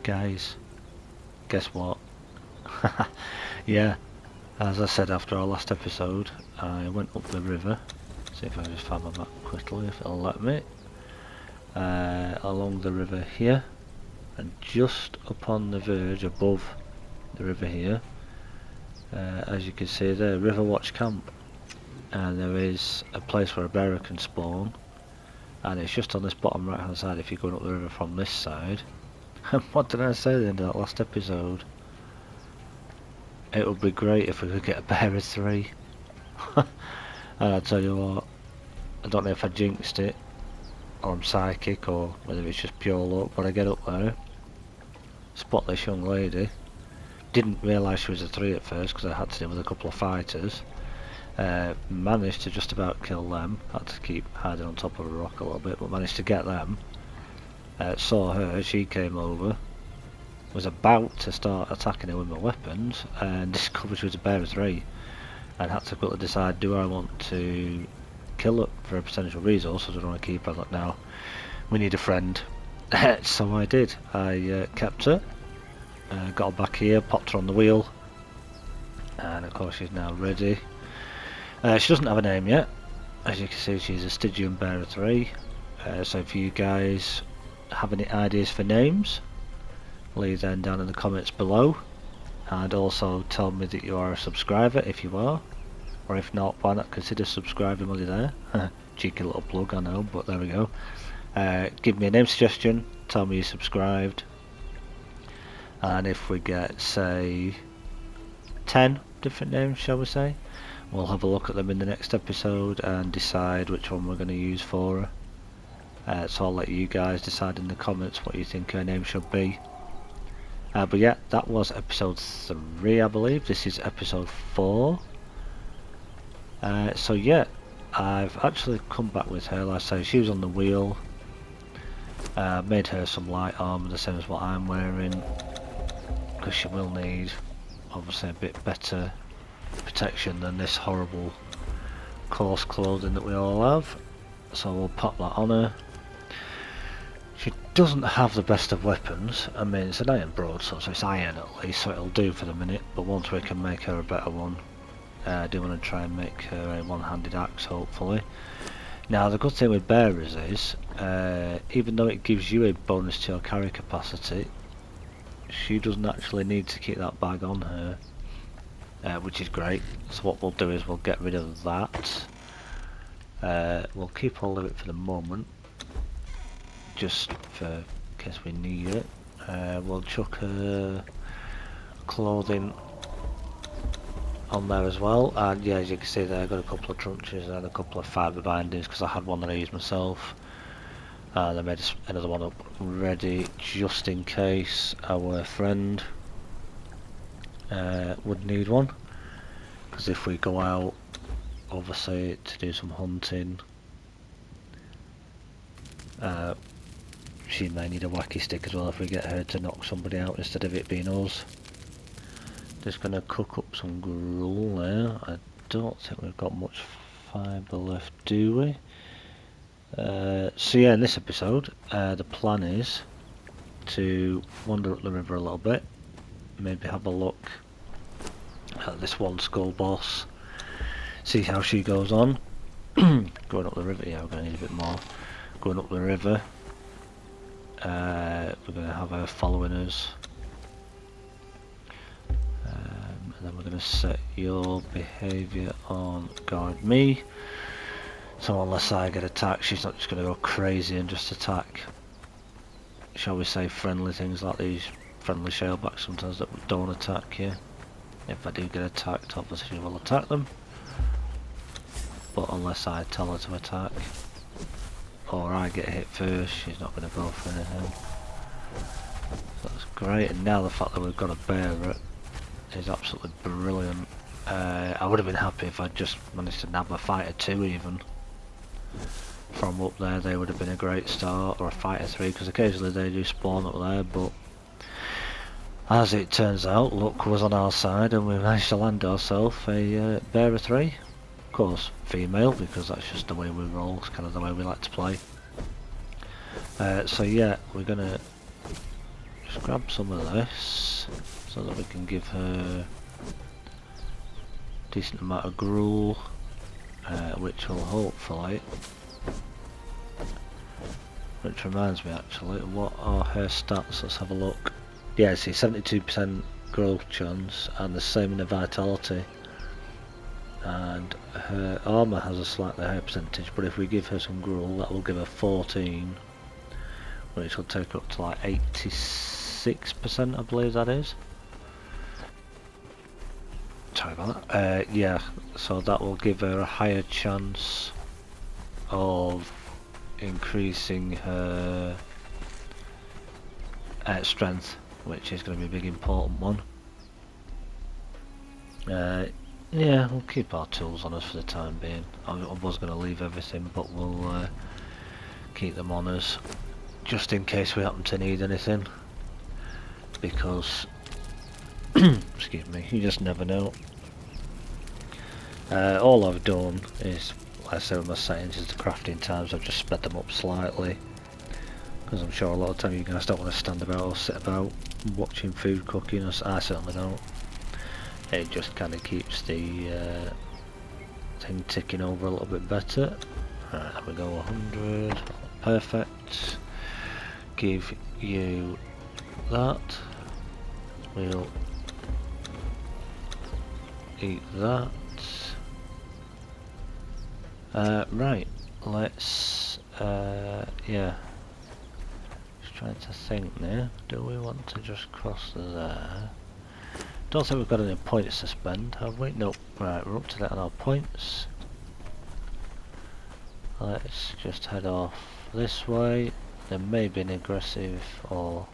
Guys, guess what? Yeah, as I said after our last episode, I went up the river. See if I just find my map quickly, if it'll let me. Along the river here, and just upon the verge above the river here, as you can see there, River Watch Camp. And there is a place where a bearer can spawn, and it's just on this bottom right hand side if you're going up the river from this side. What did I say at the end of that last episode? It would be great if we could get a bear of 3. And I tell you what, I don't know if I jinxed it, or I'm psychic, or whether it's just pure luck, but I get up there, spot this young lady, didn't realise she was a 3 at first because I had to deal with a couple of fighters, managed to just about kill them, had to keep hiding on top of a rock a little bit, but managed to get them, saw her, she came over, was about to start attacking her with my weapons, and discovered she was a bear of 3, and had to quickly decide, do I want to kill her for a potential resource, or do I want to keep her? Like, now we need a friend. So I did. I kept her, got her back here, popped her on the wheel, and of course she's now ready. She doesn't have a name yet. As you can see, she's a Stygian bear of 3. So if you guys have any ideas for names, leave them down in the comments below, and also tell me that you are a subscriber if you are, or if not, why not consider subscribing while you're there. Cheeky little plug, I know, but there we go. Give me a name suggestion, tell me you subscribed, and if we get, say, 10 different names, shall we say, we'll have a look at them in the next episode and decide which one we're going to use for her. So I'll let you guys decide in the comments what you think her name should be. But yeah, that was episode 3, I believe. This is episode 4. So yeah, I've actually come back with her. Like I say, she was on the wheel. Made her some light armour, the same as what I'm wearing, because she will need, obviously, a bit better protection than this horrible coarse clothing that we all have. So we'll pop that on her. She doesn't have the best of weapons. I mean, it's an iron broadsword, so it's iron at least, so it'll do for the minute, but once we can make her a better one, I do want to try and make her a one-handed axe, hopefully. Now the good thing with bearers is, even though it gives you a bonus to your carry capacity, she doesn't actually need to keep that bag on her, which is great. So what we'll do is we'll get rid of that. We'll keep hold of it for the moment, just for in case we need it. We'll chuck her clothing on there as well, and yeah, as you can see there, I got a couple of truncheons and a couple of fibre bindings because I had one that I used myself, and I made another one up ready just in case our friend would need one, because if we go out obviously to do some hunting, she may need a wacky stick as well if we get her to knock somebody out instead of it being us. Just going to cook up some gruel there. I don't think we've got much fibre left, do we? So yeah, in this episode, the plan is to wander up the river a little bit, maybe have a look at this one skull boss, see how she goes on. Going up the river, yeah, we're going to need a bit more. Going up the river, we're going to have her following us. And then we're going to set your behaviour on guard me, so unless I get attacked, she's not just going to go crazy and just attack, shall we say, friendly things like these friendly shellbacks sometimes that don't attack you. If I do get attacked, obviously she will attack them, but unless I tell her to attack or I get hit first, she's not going to go for anything. So that's great. And now the fact that we've got a bearer is absolutely brilliant. I would have been happy if I'd just managed to nab a fighter 2 even from up there. They would have been a great start, or a fighter 3, because occasionally they do spawn up there, but as it turns out, luck was on our side and we managed to land ourselves a bearer 3. Of course female, because that's just the way we roll, it's kind of the way we like to play. So yeah, we're gonna Just grab some of this so that we can give her a decent amount of gruel, which will hopefully, which reminds me actually, what are her stats? Let's have a look. Yeah, see, 72% growth chance and the same in the vitality, and her armour has a slightly higher percentage, but if we give her some gruel that will give her 14, which will take her up to like 86%, I believe that is. Sorry about that. Yeah, so that will give her a higher chance of increasing her strength, which is going to be a big important one. Yeah, we'll keep our tools on us for the time being. I was going to leave everything, but we'll keep them on us just in case we happen to need anything, because excuse me, you just never know. All I've done is, like I said with my settings, is the crafting times. I've just sped them up slightly, because I'm sure a lot of time you guys don't want to stand about or sit about watching food cooking. I certainly don't. It just kind of keeps the thing ticking over a little bit better. Right, there we go, 100, perfect. Give you that. We'll eat that. Right, let's, yeah. Just trying to think now. Do we want to just cross there? Don't think we've got any points to spend, have we? Nope. Right, we're up to that on our points. Let's just head off this way. There may be an aggressive or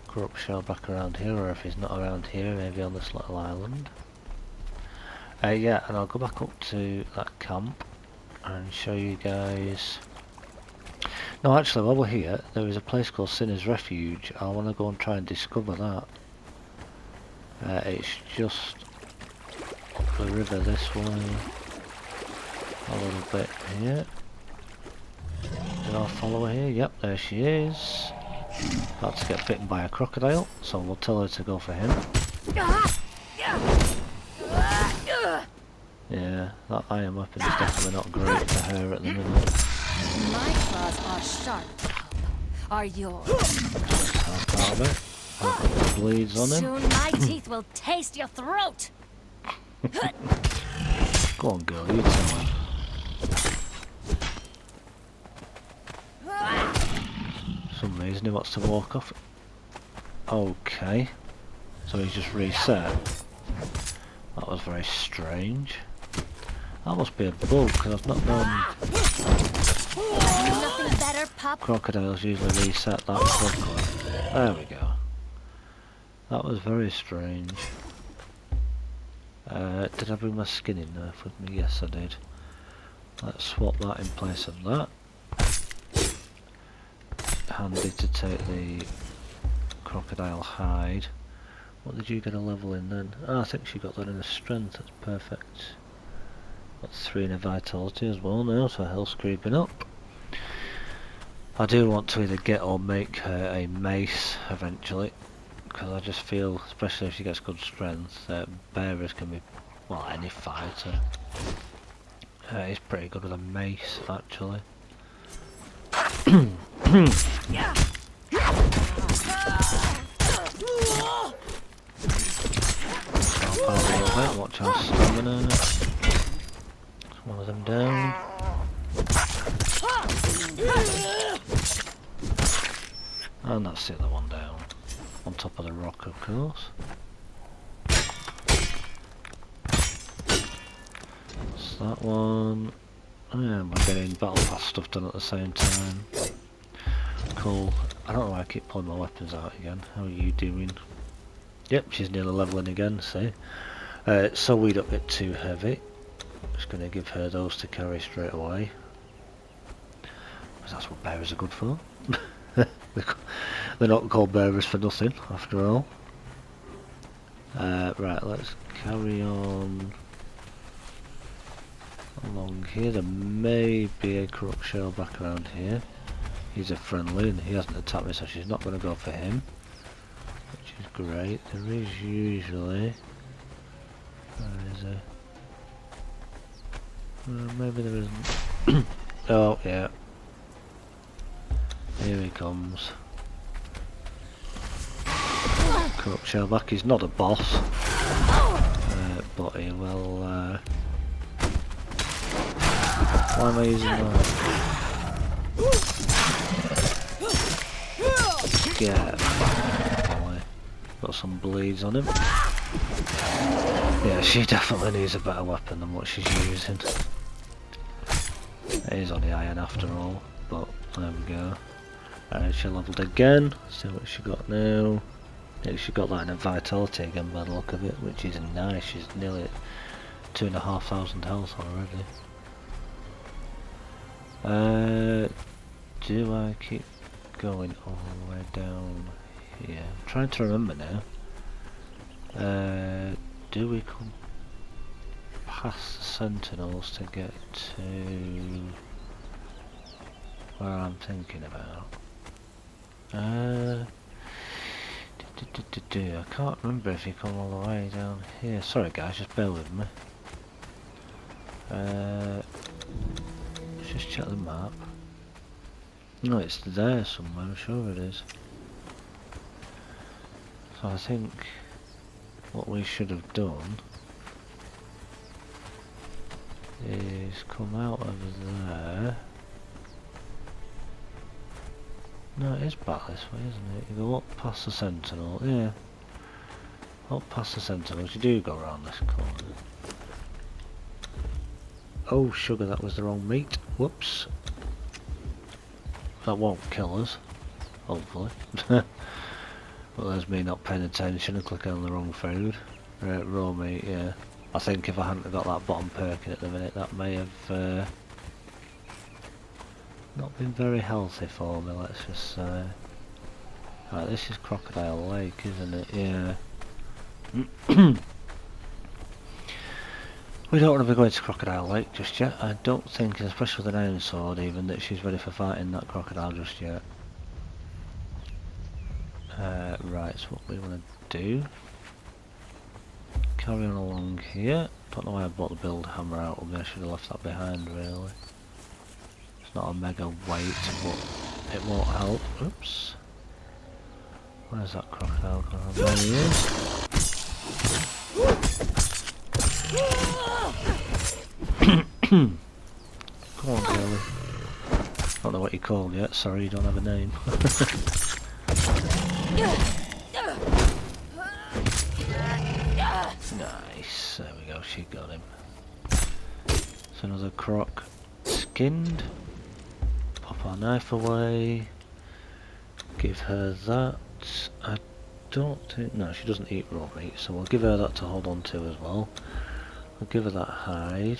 corrupt shell back around here, or if he's not around here, maybe on this little island. Yeah, and I'll go back up to that camp and show you guys. No, actually, while we're here, there is a place called Sinner's Refuge. I want to go and try and discover that. It's just up the river this way, a little bit here. Is our follower here? Yep, there she is. About to get bitten by a crocodile, so we'll tell her to go for him. Yeah, that iron weapon is definitely not great for her at the minute. My claws are sharp. Are yours? Half part of it. Hope it bleeds on him. Soon my teeth will taste your throat. Go on, girl, you tell him. For some reason he wants to walk off. Okay. So he's just reset. That was very strange. That must be a bug, because I've not known Nothing better, pup. crocodiles usually reset that quickly. There we go. That was very strange. Did I bring my skinning knife with me? Yes, I did. Let's swap that in place of that. Handy to take the crocodile hide. What did you get a level in then? Oh, I think she got that in a strength. That's perfect. Got 3 in a vitality as well now, so health's creeping up. I do want to either get or make her a mace eventually, because I just feel, especially if she gets good strength, bearers can be, well, any fighter. He's pretty good with a mace actually. Watch our stamina. One of them down. And that's the other one down. On top of the rock, of course. That's that one. And we're getting battle pass stuff done at the same time. Cool. I don't know why I keep pulling my weapons out again. How are you doing? Yep, she's nearly leveling again, see? So we don't get too heavy. Just going to give her those to carry straight away. Because that's what bearers are good for. They're not called bearers for nothing, after all. Right, let's carry on along here. There may be a corrupt shell back around here. He's a friendly and he hasn't attacked me, so she's not going to go for him. is great. There is usually... Where is there? Maybe there isn't. Oh, yeah. Here he comes. Crook Shellback. He's not a boss. But he will... Why am I using that? Get boy. Got some bleeds on him. Yeah, she definitely needs a better weapon than what she's using. It is on the iron after all, but there we go. She leveled again. See what she got now. Yeah, she got that in a vitality again by the look of it, which is nice. She's nearly at 2,500 health already. Do I keep going all the way down here? I'm trying to remember now. Do we come past the sentinels to get to where I'm thinking about? I can't remember if you come all the way down here. Sorry guys, just bear with me. Let's just check the map. No, it's there somewhere, I'm sure it is. So I think what we should have done is come out of there. No, it is back this way, isn't it? You go up past the sentinel, yeah. Up past the sentinels, you do go around this corner. Oh sugar, that was the wrong meat. Whoops. That won't kill us, hopefully. Well, there's me not paying attention and clicking on the wrong food. Right, raw meat, yeah. I think if I hadn't got that bottom perking at the minute, that may have not been very healthy for me, let's just say. Right, this is Crocodile Lake, isn't it? Yeah. We don't want to be going to Crocodile Lake just yet. I don't think, especially with an iron sword even, that she's ready for fighting that crocodile just yet. Right, so what we want to do... Carry on along here. Don't know why I bought the build hammer out of me, I should have left that behind really. It's not a mega weight, but it won't help. Oops. Where's that crocodile gone? There he is. Come on, girlie. Don't know what you're called yet, sorry, you don't have a name. Nice, there we go, she got him. So another croc skinned. Pop our knife away. Give her that. I don't think, no, she doesn't eat raw meat, so we'll give her that to hold on to as well. We'll give her that hide.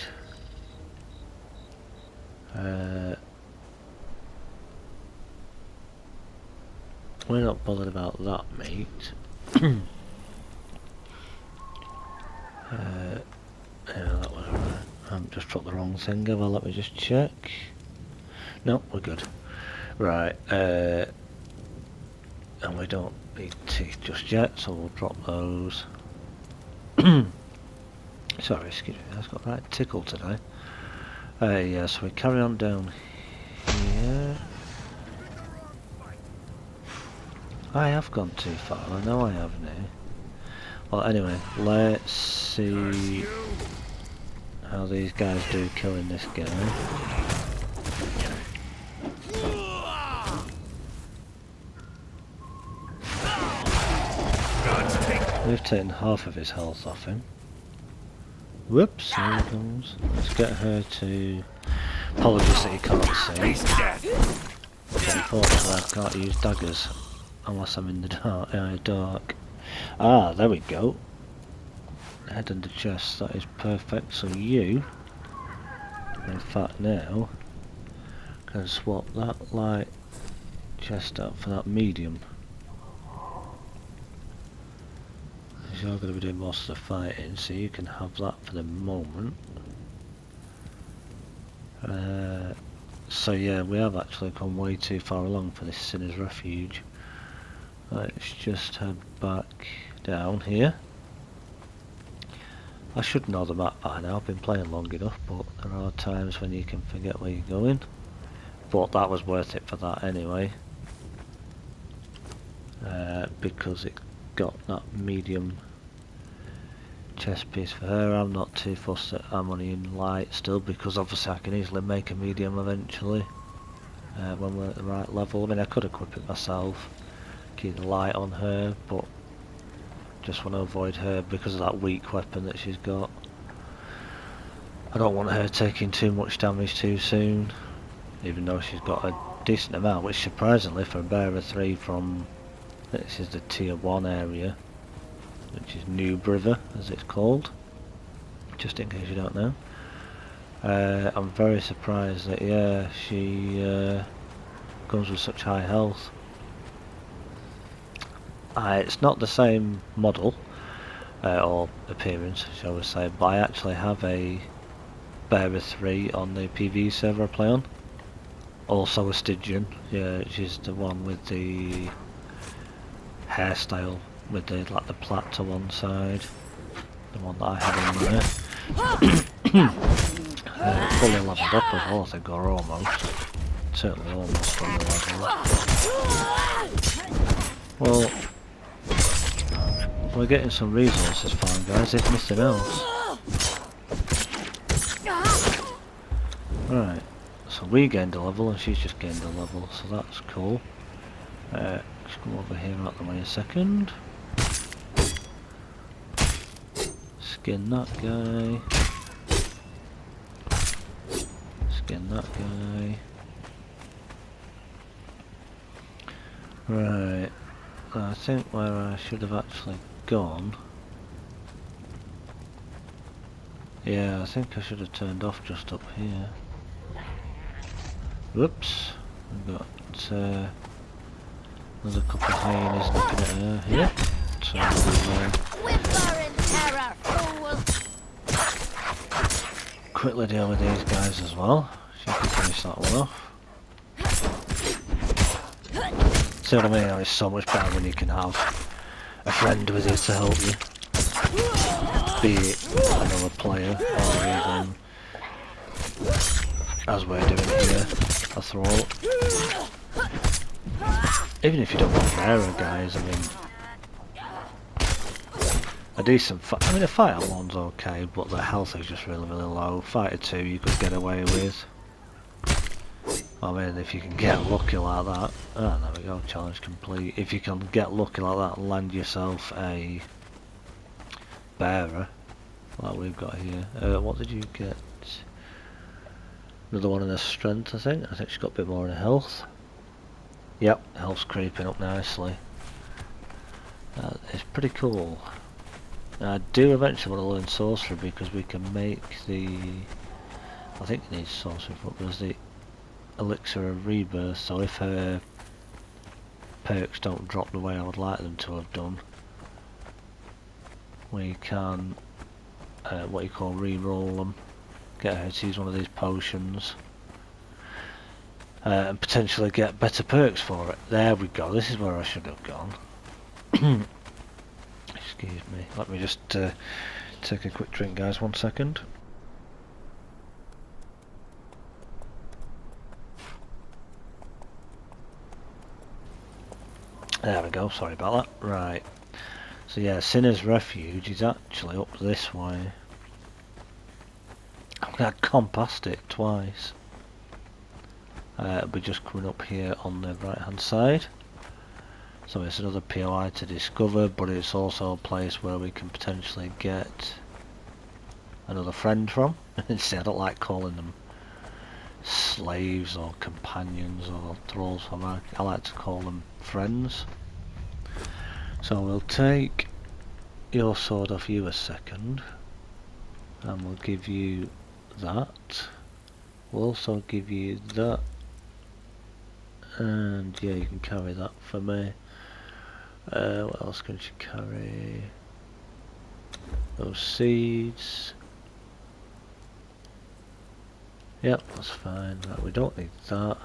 We're not bothered about that meat. Yeah, that was right. I've just dropped the wrong thing. Well, let me just check. No, we're good. Right, and we don't need teeth just yet, so we'll drop those. Sorry, excuse me, I've got right tickle today. Yeah, so we carry on down here. I have gone too far, I know I have now. Well, anyway, let's see how these guys do killing this guy. We've taken half of his health off him. Whoops, here he comes. Let's get her to... Apologies that you can't see. But unfortunately I can't use daggers unless I'm in the dark. Ah, there we go. Head and the chest, that is perfect. So you, in fact now, can swap that light chest out for that medium. Because you're going to be doing most of the fighting, so you can have that for the moment. So yeah, we have actually come way too far along for this Sinner's Refuge. Let's just head back down here. I should know the map by now, I've been playing long enough, but there are times when you can forget where you're going. But that was worth it for that anyway. Because it got that medium chest piece for her. I'm not too fussed that I'm only in light still, because obviously I can easily make a medium eventually. When we're at the right level. I mean, I could equip it myself, keep the light on her, but just want to avoid her because of that weak weapon that she's got. I don't want her taking too much damage too soon, even though she's got a decent amount, which surprisingly for a bearer 3 from, this is the tier 1 area, which is Noob River as it's called, just in case you don't know. I'm very surprised that, yeah, she comes with such high health. It's not the same model, or appearance, shall we say, but I actually have a Bearer 3 on the PvE server I play on. Also a Stygian, yeah, she's the one with the hairstyle, with the like the plait to one side, the one that I had in there. Fully leveled up as well, I think, or almost. Certainly almost fully leveled. Well, we're getting some resources fine, guys, if nothing else. Right, so we gained a level and she's just gained a level, so that's cool. Let's go over here out the way a second. Skin that guy. Skin that guy. Right, I think where I should have actually gone. Yeah, I think I should have turned off just up here. Whoops, we've got another couple of hyenas looking at her here. So quickly deal with these guys as well. See if we can finish that one off. See what I mean? It's so much better when you can have a friend with you to help you. Be it another player or even, as we're doing here, a thrall. Even if you don't want bearer guys, I mean, a decent fight, I mean a fighter 1's okay, but the health is just really low. Fighter 2 you could get away with. I mean, if you can get lucky like that, there we go, challenge complete. If you can get lucky like that and land yourself a bearer, like we've got here. What did you get? Another one in her strength, I think. I think she's got a bit more in her health. Yep, health's creeping up nicely. It's pretty cool. I do eventually want to learn sorcery because we can make the, I think it needs sorcery, but there's the elixir of rebirth, so if her perks don't drop the way I would like them to have done, we can what you call re-roll them, get her to use one of these potions, and potentially get better perks for it. There we go, this is where I should have gone. Excuse me, let me just take a quick drink, guys, 1 second. There we go, sorry about that. Right, so yeah, Sinner's Refuge is actually up this way. I'm going to compassed it twice. It'll be just coming up here on the right hand side. So it's another POI to discover, but it's also a place where we can potentially get another friend from. See, I don't like calling them slaves or companions or thralls. I like to call them friends. So we'll take your sword off you a second, and we'll give you that. We'll also give you that, and yeah, you can carry that for me. What else can she carry? Those seeds. Yep, that's fine. Right, we don't need that.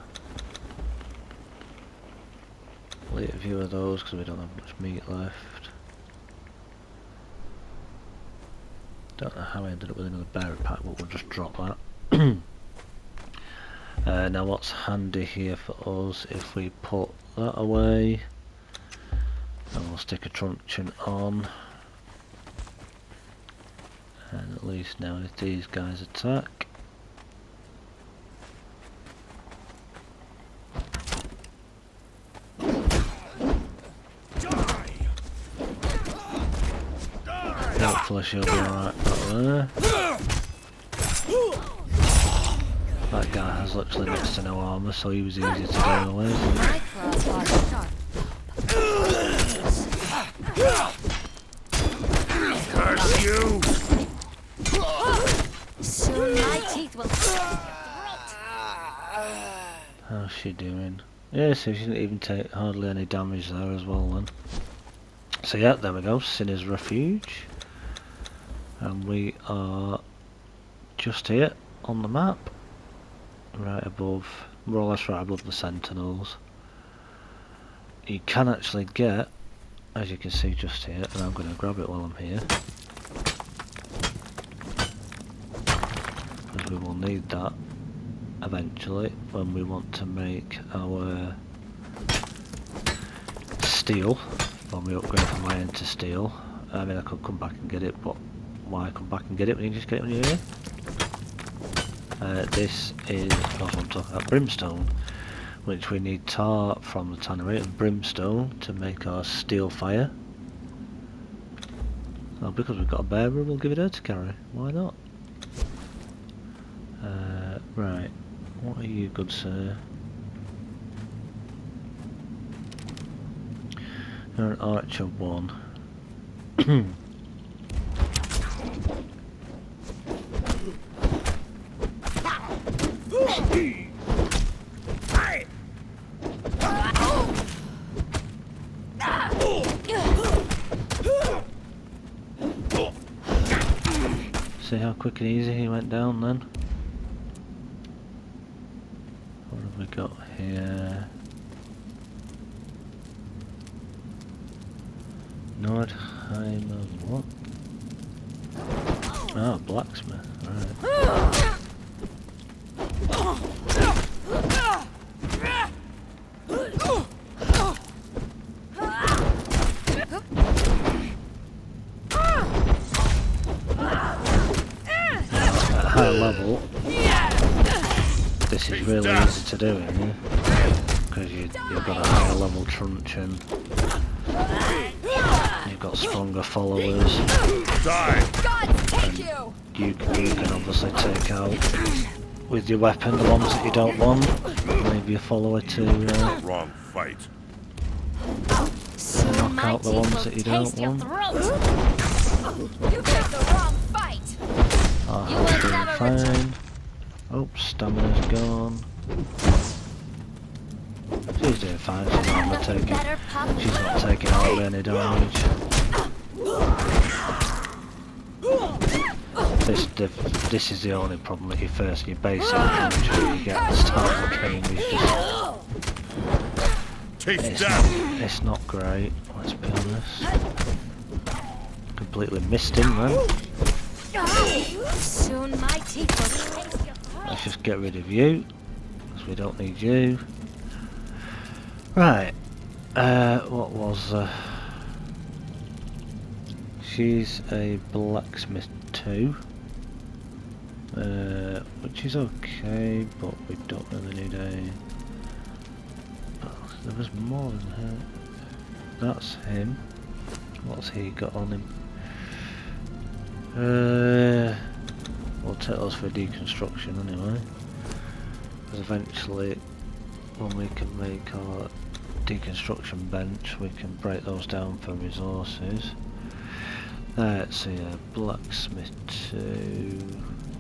quickly a few of those because we don't have much meat left. Don't know how I ended up with another berry pack, but we'll just drop that. Now what's handy here for us, if we put that away, and we'll stick a truncheon on, and at least now if these guys attack, hopefully she'll be alright back there. That guy has literally next to no armour, so he was easy to deal with. My claws are sharp. Curse you! Soon my teeth will How's she doing? Yeah, so she didn't even take hardly any damage there as well then. So yeah, there we go, Sinner's Refuge. And we are just here on the map. Right above, more or less right above the Sentinels. You can actually get, as you can see just here, and I'm going to grab it while I'm here, because we will need that eventually when we want to make our steel, when we upgrade from iron to steel. I mean, I could come back and get it, but why come back and get it when you just get it when you're here? This is what I'm talking about, brimstone, which we need tar from the tannery and brimstone to make our steel fire. So because we've got a bearer, we'll give it her to carry. Why not? Right, what are you, good sir? You're an archer 1. See how quick and easy he went down then? What have we got here? Nordheimer, what? Ah, blacksmith, right. At a higher level, this is really easy to do in here, because you've got a higher level truncheon. You've got stronger followers, and you can obviously take out with your weapon the ones that you don't want, leave your follower to Wrong fight. knock out the ones that you don't want. You picked the wrong fight. Our health's doing fine. Oh, stamina's gone. She's doing fine, she's not taking hardly any damage. This is the only problem that you face in your basic truncheon you get at the start of the game. Is just, it's not great, let's be honest. Completely missed him then. Soon my teeth will Let's just get rid of you, because we don't need you. Right, what was she's a blacksmith 2, which is okay, but we don't really need a... Oh, there was more than her. That's him. What's he got on him? We'll take those for deconstruction anyway, because eventually when we can make our deconstruction bench we can break those down for resources. Let's see, blacksmith 2,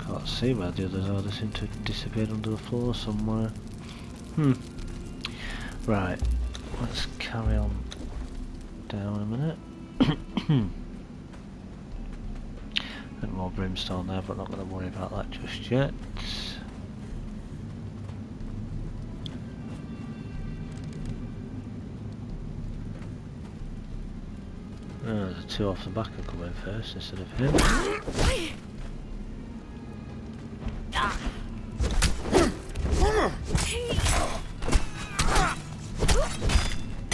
can't see where the others are, they seem to have disappeared under the floor somewhere. Right, let's carry on down a minute. A bit more brimstone there, but not going to worry about that just yet. Oh, there's two off the back are coming first instead of him.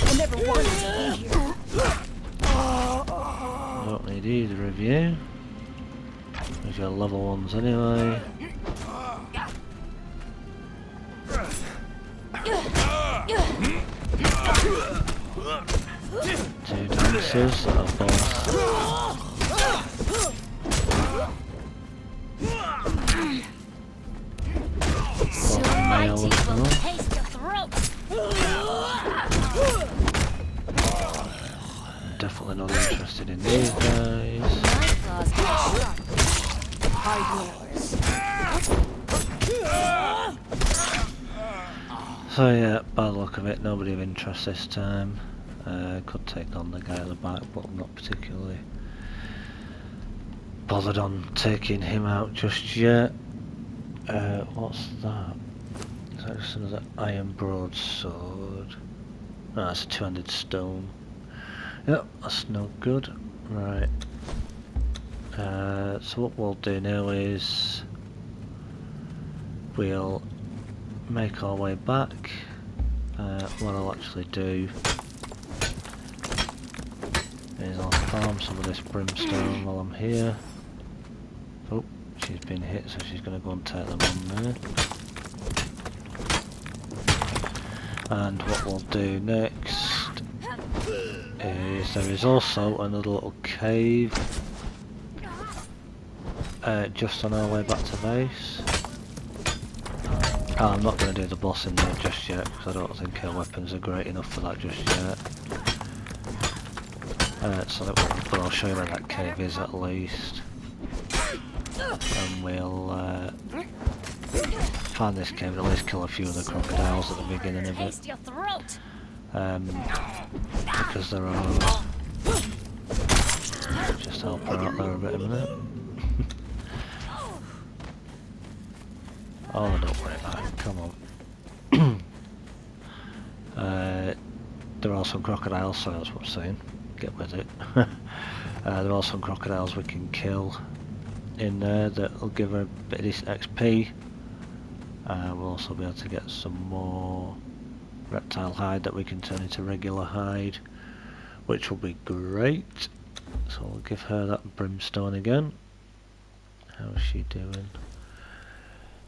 I never wanted to be here. Don't need either of you. There's your level ones anyway. Two dancers that are both male as well. Taste your throat. Definitely not interested in these guys. My claws are yours. So yeah, by the look of it, nobody of interest this time. Could take on the guy at the back, but I'm not particularly bothered on taking him out just yet. What's that? Is that just another iron broadsword? No, that's a two-handed stone. Yep, that's no good. Right. So what we'll do now is we'll make our way back. What I'll actually do is I'll farm some of this brimstone while I'm here. Oh, she's been hit, so she's going to go and take them on there. And what we'll do next is there is also another little cave just on our way back to base. I'm not going to do the boss in there just yet because I don't think our weapons are great enough for that just yet. But I'll show you where that cave is at least, and we'll find this cave and at least kill a few of the crocodiles at the beginning of it. Taste your throat. Because there are. Just help her out there a bit a minute. Oh, don't worry about it, come on. There are some crocodiles, so that's what I'm saying. Get with it. There are some crocodiles we can kill in there that will give her a bit of decent XP. We'll also be able to get some more reptile hide that we can turn into regular hide, which will be great. So we'll give her that brimstone again. How's she doing?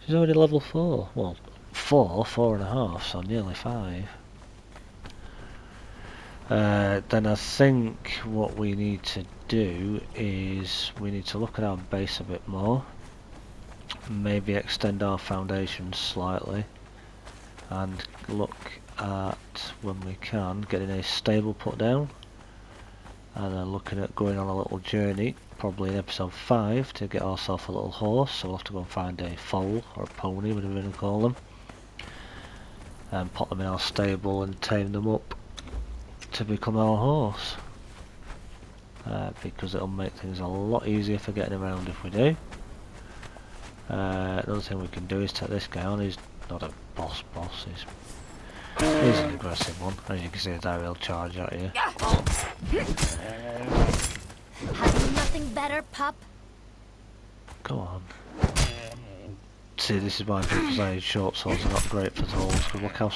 She's already level 4. Well, 4.5, so nearly 5. Then I think what we need to do is we need to look at our base a bit more. Maybe extend our foundations slightly. And look at, when we can, getting a stable put down. And then looking at going on a little journey, probably in episode 5, to get ourselves a little horse. So we'll have to go and find a foal, or a pony, whatever you want to call them. And put them in our stable and tame them up to become our horse. Because it'll make things a lot easier for getting around if we do. Another thing we can do is take this guy on. He's not a boss, he's an aggressive one. As you can see there, he'll charge at you. Have you nothing better, pup? Go on. See, this is why people say short swords are not great for trolls, because look how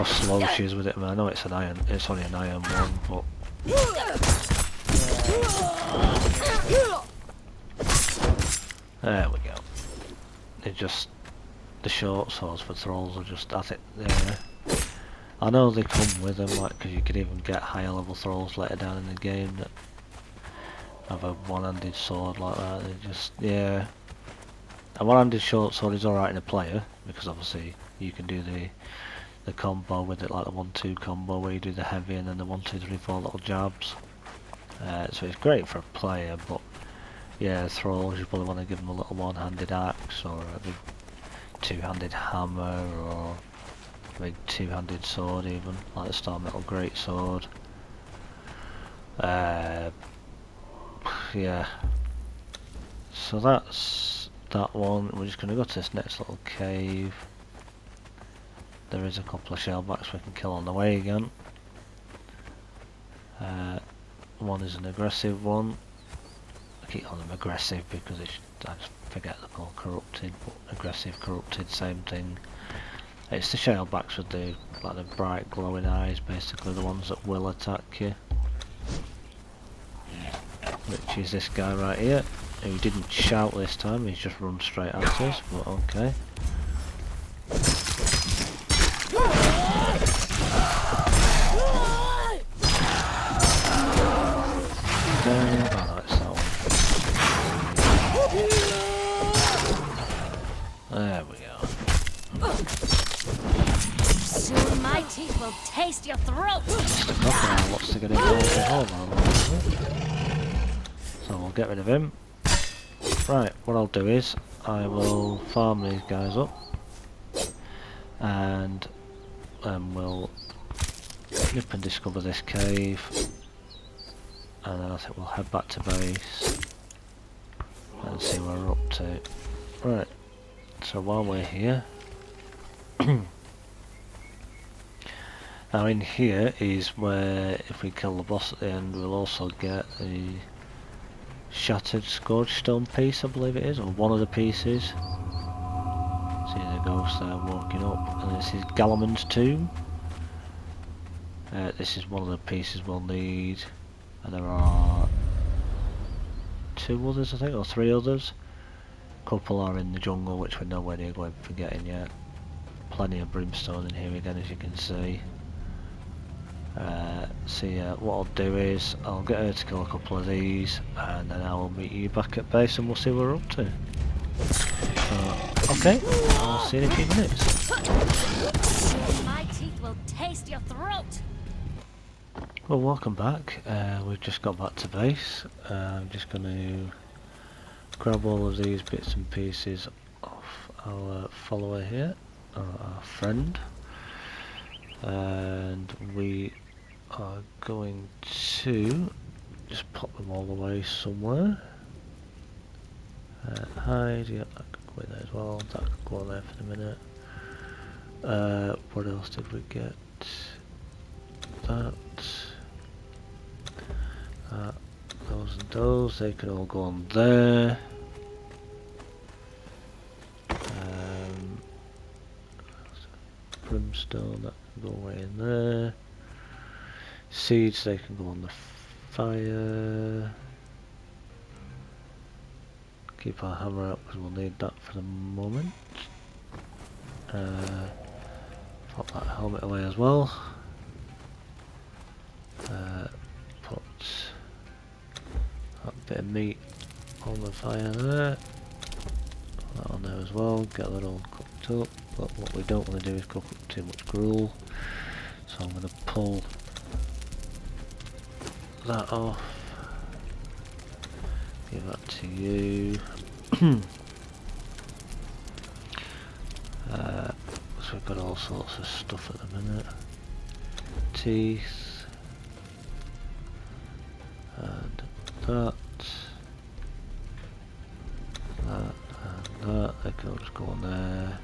slow she is with it. I mean, I know it's only an iron one, but there we go. It's just the short swords for trolls are just, I think, yeah. I know they come with them, like, because you could even get higher level trolls later down in the game that have a one-handed sword like that. They just, yeah. A one-handed short sword is alright in a player, because obviously you can do the combo with it, like the 1-2 combo where you do the heavy and then the 1-2-3-4 little jabs. So it's great for a player, but yeah, thralls, you probably want to give them a little one-handed axe or a big two-handed hammer or a big two-handed sword even, like the Star Metal Greatsword. Yeah. So that's that one. We're just going to go to this next little cave. There is a couple of shellbacks we can kill on the way again. one is an aggressive one. I keep calling them aggressive because it's, I just forget they're called corrupted, but aggressive, corrupted, same thing. It's the shellbacks with the like the bright glowing eyes, basically the ones that will attack you. Which is this guy right here, who didn't shout this time, he's just run straight at us, but okay. Oh no, it's that one. There we go. Soon my teeth will taste your throat. Mr. Crocodile wants to get involved as well, man. So we'll get rid of him. Right, what I'll do is, I will farm these guys up. And we'll nip and discover this cave. And then I think we'll head back to base. And see what we're up to. Right, so while we're here... Now in here is where, if we kill the boss at the end, we'll also get the shattered scourge stone piece, I believe it is, or one of the pieces. See the ghost there walking up, and this is Galaman's tomb. This is one of the pieces we'll need, and there are 2 others I think, or 3 others. A couple are in the jungle, which we're nowhere near going for getting yet. Plenty of brimstone in here again, as you can see. So yeah, what I'll do is I'll get her to kill a couple of these, and then I will meet you back at base and we'll see what we're up to. Okay, I'll see you in a few minutes. My teeth will taste your throat. Well, welcome back. We've just got back to base. I'm just going to grab all of these bits and pieces off our follower here, or our friend, and we are going to just pop them all away somewhere. Hide, yeah, that could go in there as well, that could go in there for the minute. What else did we get? That, those and those, they can all go on there. Brimstone, that can go away in there. Seeds, they can go on the fire. Keep our hammer up because we'll need that for the moment. Pop that helmet away as well. Put that bit of meat on the fire there. Put that on there as well, get that all cooked up. But what we don't want to do is cook up too much gruel. So I'm going to pull that off. Give that to you. So we've got all sorts of stuff at the minute. Teeth. And that. That and that. They can all just go on there.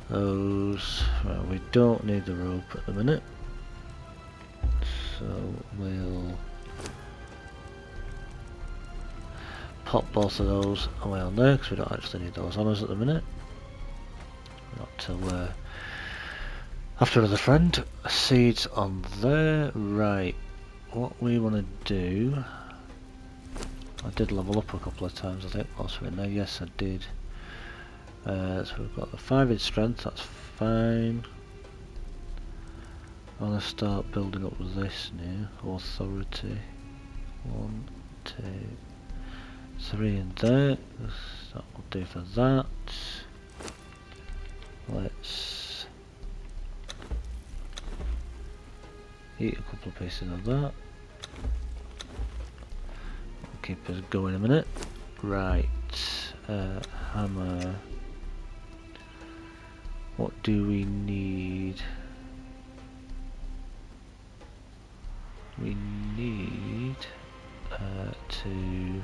Those. Well, we don't need the rope at the minute. So we'll pop both of those away on there because we don't actually need those on us at the minute. Not till after another friend. Seeds on there. Right. What we want to do. I did level up a couple of times I think whilst we're in there. Yes I did. So we've got the 5 in strength, that's fine. I'm going to start building up with this now. Authority. 1, 2, 3 in there. That will do for that. Let's eat a couple of pieces of that. Will keep us going a minute. Right. Hammer. What do we need? We need to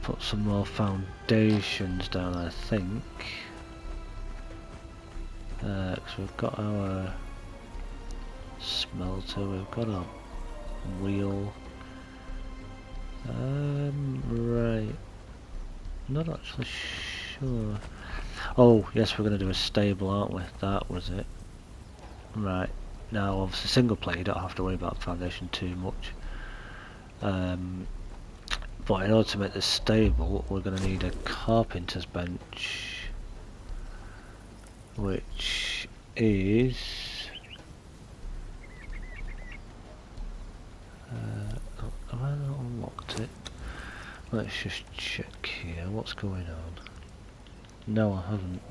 put some more foundations down, I think. Because we've got our smelter, we've got our wheel. Right. Not actually sure. Oh, yes, we're going to do a stable, aren't we? That was it. Right. Now, obviously, single player, you don't have to worry about foundation too much. But in order to make this stable, we're going to need a carpenter's bench, which is... have I not unlocked it? Let's just check here, what's going on? No, I haven't.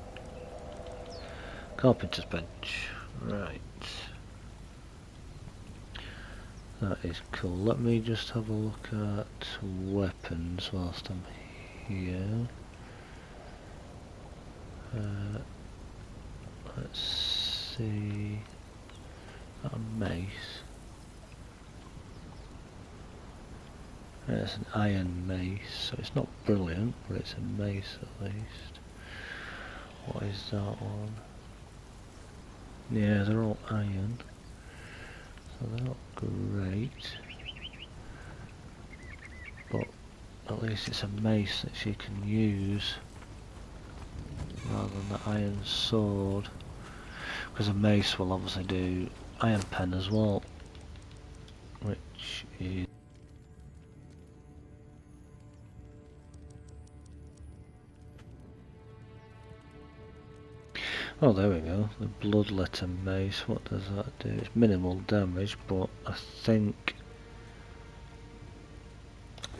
Carpenter's bench, right. That is cool. Let me just have a look at weapons whilst I'm here. Let's see. A mace. It's an iron mace, so it's not brilliant, but it's a mace at least. What is that one? Yeah, they're all iron, so they're not great. But at least it's a mace that she can use rather than the iron sword. Because a mace will obviously do iron pen as well, which is... Oh, there we go, the bloodletter mace. What does that do? It's minimal damage, but I think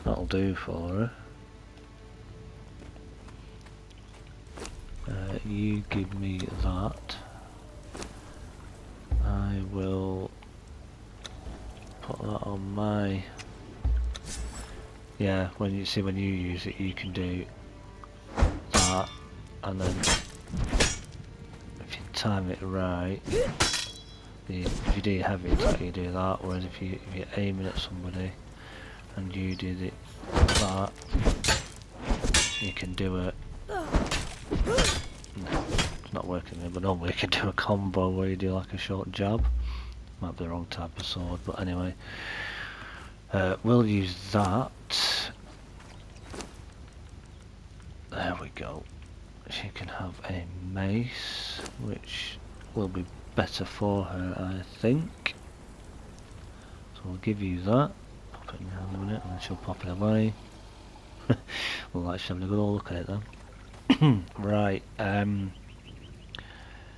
that'll do for her. You give me that. I will put that on my... Yeah, when you see when you use it, you can do that, and then if you time it right, if you do heavy attack, you do that. Whereas if you're aiming at somebody and you do that, you can do it. No, it's not working there, but normally you can do a combo where you do like a short jab. Might be the wrong type of sword, but anyway. We'll use that. There we go. She can have a mace, which will be better for her, I think. So we'll give you that. Pop it in your hand a minute, and then she'll pop it away. We'll actually have a good old look at it then. Right,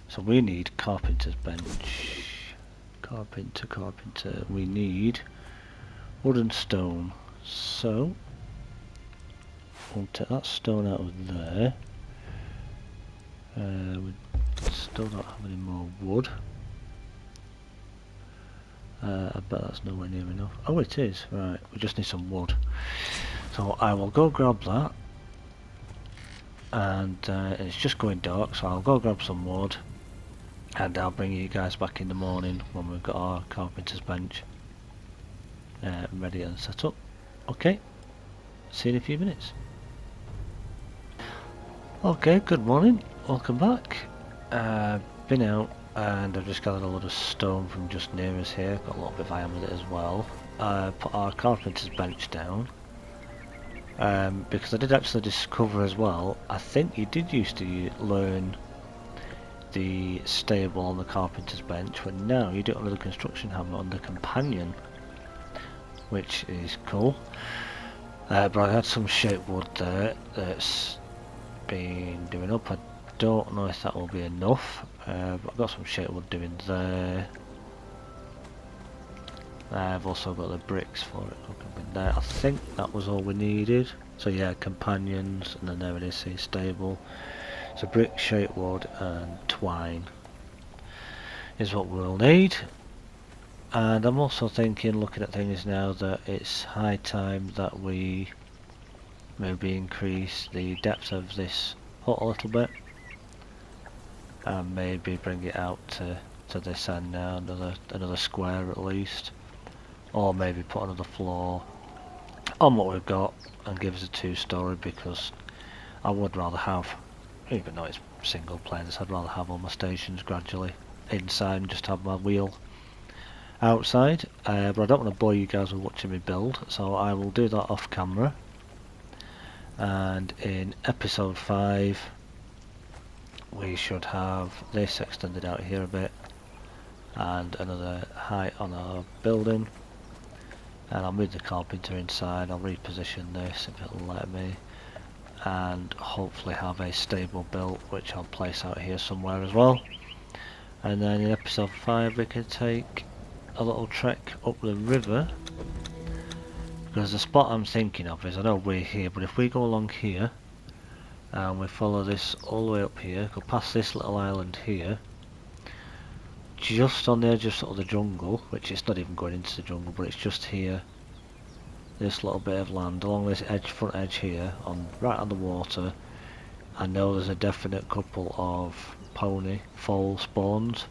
so we need carpenter's bench. Carpenter. We need wood and stone. So we'll take that stone out of there. We still don't have any more wood. I bet that's nowhere near enough. Oh, it is. Right, we just need some wood. So I will go grab that. And it's just going dark, so I'll go grab some wood. And I'll bring you guys back in the morning when we've got our carpenter's bench ready and set up. Okay, see you in a few minutes. Okay, good morning, welcome back. Been out and I've just gathered a lot of stone from just near us here, got a little bit of iron with it as well. Put our carpenter's bench down. Because I did actually discover as well, I think you did used to learn the stable on the carpenter's bench, but now you do it under the construction hammer on the companion, which is cool. But I had some shaped wood there that's been doing up. I don't know if that will be enough, but I've got some shaped wood doing there. I've also got the bricks for it up in there. I think that was all we needed. So yeah, companions, and then there it is, see, stable. So brick, shaped wood and twine is what we'll need. And I'm also thinking, looking at things now, that it's high time that we maybe increase the depth of this hut a little bit. And maybe bring it out to this end now, another square at least. Or maybe put another floor on what we've got and give us a 2-story, because I would rather have, even though it's single player, I'd rather have all my stations gradually inside and just have my wheel outside, but I don't want to bore you guys with watching me build, so I will do that off camera. And in episode 5 we should have this extended out here a bit, and another height on our building, and I'll move the carpenter inside. I'll reposition this if it'll let me, and hopefully have a stable built which I'll place out here somewhere as well. And then in episode 5 we can take a little trek up the river, because the spot I'm thinking of is, I know we're here, but if we go along here and we follow this all the way up here, go past this little island here, just on the edge of sort of the jungle, which it's not even going into the jungle, but it's just here, this little bit of land along this edge, front edge here, on right on the water. I know there's a definite couple of pony foal spawns,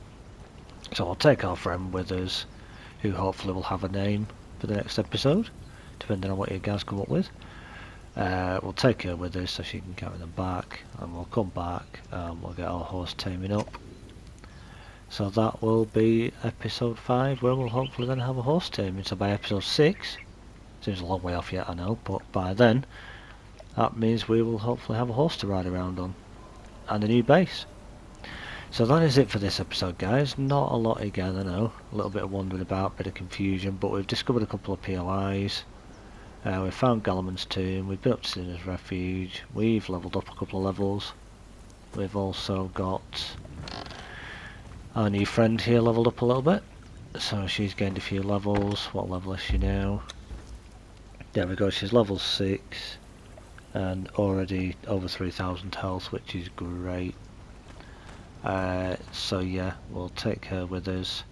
so I'll take our friend with us, who hopefully will have a name for the next episode, depending on what you guys come up with. We'll take her with us so she can carry them back, and we'll come back and we'll get our horse taming up. So that will be episode 5, where we'll hopefully then have a horse taming. So by episode 6, seems a long way off yet I know, but by then that means we will hopefully have a horse to ride around on, and a new base. So that is it for this episode, guys. Not a lot again, I know, a little bit of wandering about, bit of confusion, but we've discovered a couple of POIs. We've found Gallman's tomb, we've been up to Sinner's Refuge, we've levelled up a couple of levels. We've also got our new friend here levelled up a little bit, so she's gained a few levels. What level is she now? There we go, she's level 6 and already over 3000 health, which is great. So yeah, we'll take her with us.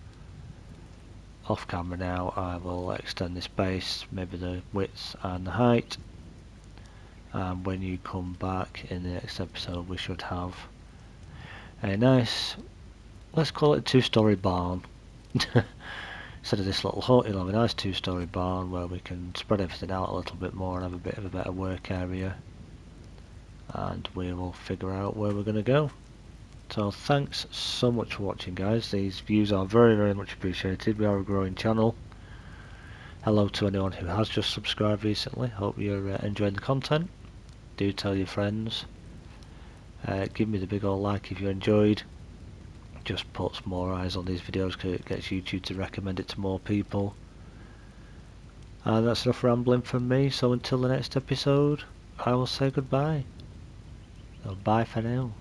Off camera now I will extend this base, maybe the width and the height, and when you come back in the next episode we should have a nice, let's call it a 2-story barn. Instead of this little hut, you'll have a nice 2-story barn where we can spread everything out a little bit more and have a bit of a better work area, and we will figure out where we're going to go. So thanks so much for watching, guys. These views are very, very much appreciated. We are a growing channel. Hello to anyone who has just subscribed recently. Hope you're enjoying the content. Do tell your friends. Give me the big old like if you enjoyed. Just puts more eyes on these videos because it gets YouTube to recommend it to more people. And that's enough rambling from me. So until the next episode, I will say goodbye. So bye for now.